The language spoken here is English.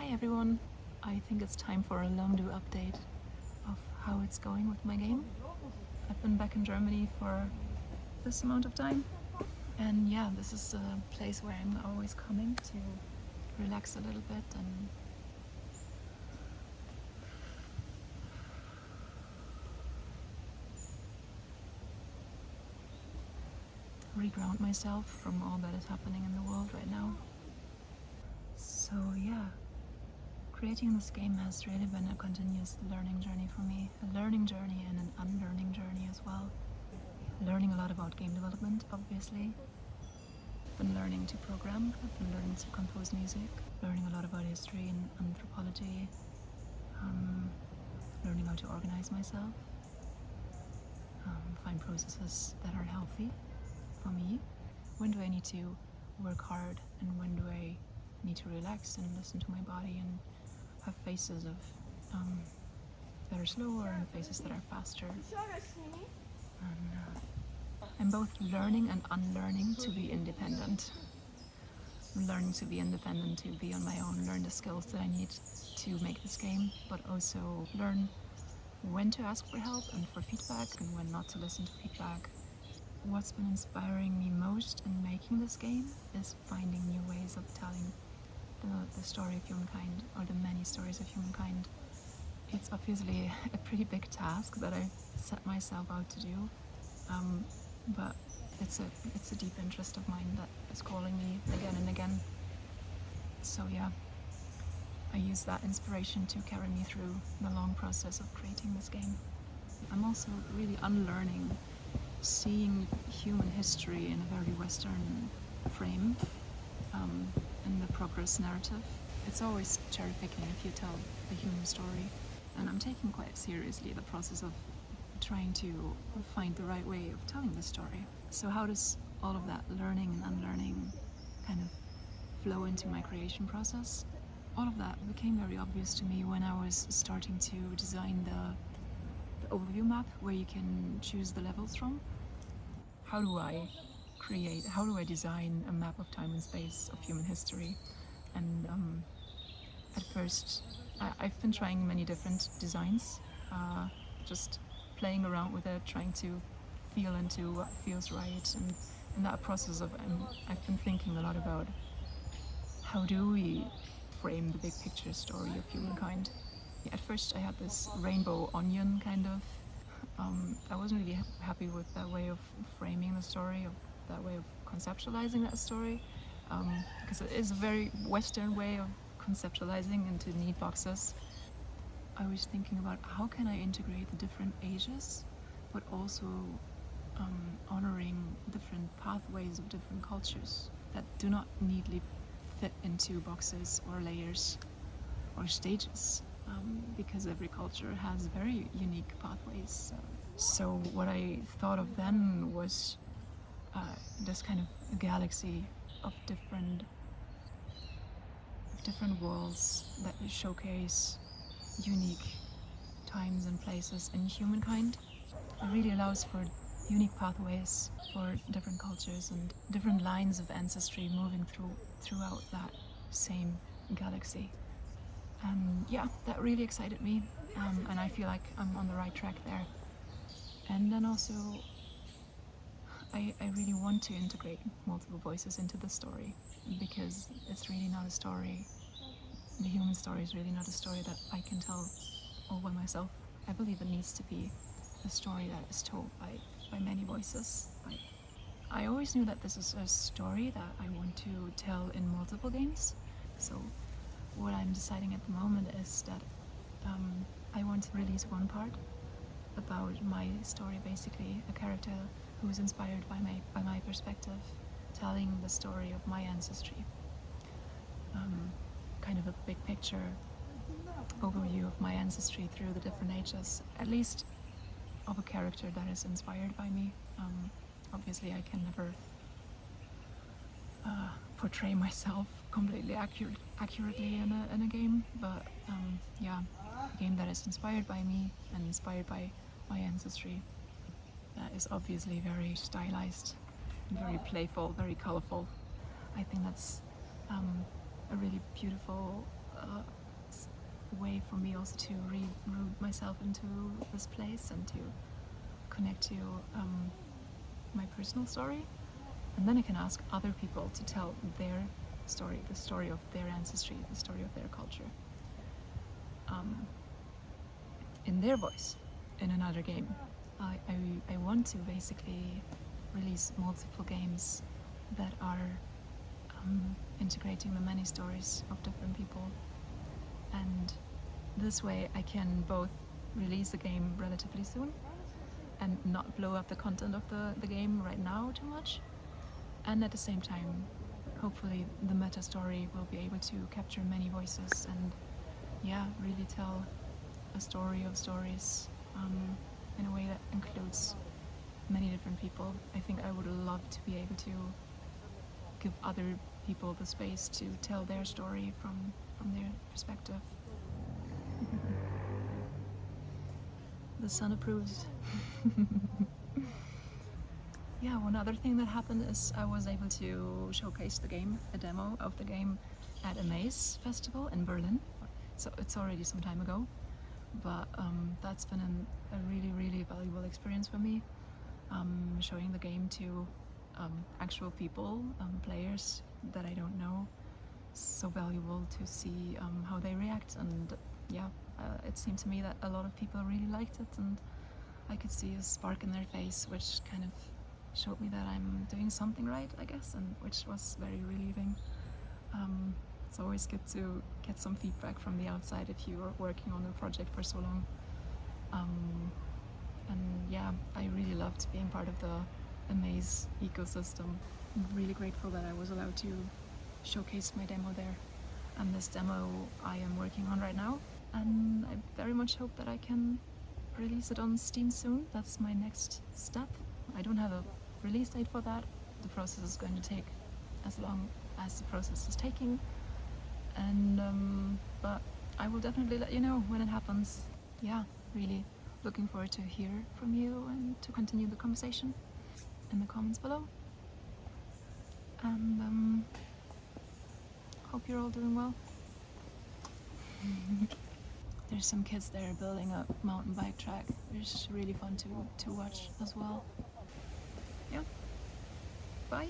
Hi everyone, I think it's time for a long-do update of how it's going with my game. I've been back in Germany for this amount of time, and yeah, this is a place where I'm always coming to relax a little bit and reground myself from all that is happening in the world right now. So yeah, creating this game has really been a continuous learning journey for me. A learning journey and an unlearning journey as well. Learning a lot about game development, obviously. I've been learning to program, I've been learning to compose music, learning a lot about history and anthropology, learning how to organize myself, find processes that are healthy for me. When do I need to work hard and when do I need to relax and listen to my body and have phases of that are slower and phases that are faster. And I'm both learning and unlearning to be independent. I'm learning to be independent, to be on my own, learn the skills that I need to make this game, but also learn when to ask for help and for feedback and when not to listen to feedback. What's been inspiring me most in making this game is finding new ways of telling the story of humankind, or the many stories of humankind. It's obviously a pretty big task that I've set myself out to do, but it's a deep interest of mine that is calling me again and again. So yeah, I use that inspiration to carry me through the long process of creating this game. I'm also really unlearning seeing human history in a very Western frame, in the progress narrative. It's always cherry picking if you tell a human story, and I'm taking quite seriously the process of trying to find the right way of telling the story. So how does all of that learning and unlearning kind of flow into my creation process? All of that became very obvious to me when I was starting to design the overview map where you can choose the levels from. How do I design a map of time and space of human history? And at first, I've been trying many different designs, just playing around with it, trying to feel into what feels right. And in that process of, I've been thinking a lot about how do we frame the big picture story of humankind. At first I had this rainbow onion kind of, I wasn't really happy with that way of framing the story, of that way of conceptualizing that story, because it is a very Western way of conceptualizing into neat boxes. I was thinking about how can I integrate the different ages, but also honoring different pathways of different cultures that do not neatly fit into boxes or layers or stages, because every culture has very unique pathways. So what I thought of then was this kind of galaxy of different worlds that showcase unique times and places in humankind. It really allows for unique pathways for different cultures and different lines of ancestry moving throughout that same galaxy. Yeah, that really excited me, and I feel like I'm on the right track there. And then also, I really want to integrate multiple voices into the story, because it's really not a story. The human story is really not a story that I can tell all by myself. I believe it needs to be a story that is told by many voices. I always knew that this is a story that I want to tell in multiple games. So what I'm deciding at the moment is that I want to release one part about my story, basically a character who is inspired by my perspective, telling the story of my ancestry. Kind of a big picture overview of my ancestry through the different ages, at least of a character that is inspired by me. Obviously I can never portray myself completely accurately in a game, but yeah, a game that is inspired by me and inspired by my ancestry. That is obviously very stylized, very playful, very colorful. I think that's a really beautiful way for me also to root myself into this place and to connect to my personal story. And then I can ask other people to tell their story, the story of their ancestry, the story of their culture, in their voice, in another game. I want to basically release multiple games that are integrating the many stories of different people. And this way I can both release the game relatively soon and not blow up the content of the game right now too much. And at the same time, hopefully the meta story will be able to capture many voices and really tell a story of stories in a way that includes many different people. I think I would love to be able to give other people the space to tell their story from their perspective. The sun approves. Yeah, one other thing that happened is I was able to showcase the game, a demo of the game, at a maze festival in Berlin. So it's already some time ago, but that's been a really valuable experience for me. Showing the game to actual people, players that I don't know. So valuable to see how they react, and it seemed to me that a lot of people really liked it, and I could see a spark in their face, which kind of showed me that I'm doing something right, I guess, and which was very relieving. It's always good to get some feedback from the outside if you are working on a project for so long. I really loved being part of the Amaze ecosystem. I'm really grateful that I was allowed to showcase my demo there. And this demo I am working on right now, and I very much hope that I can release it on Steam soon. That's my next step. I don't have a release date for that. The process is going to take as long as the process is taking, and but I will definitely let you know when it happens. Really looking forward to hear from you and to continue the conversation in the comments below. And hope you're all doing well. There's some kids there building a mountain bike track, which is really fun to watch as well. Yeah, bye.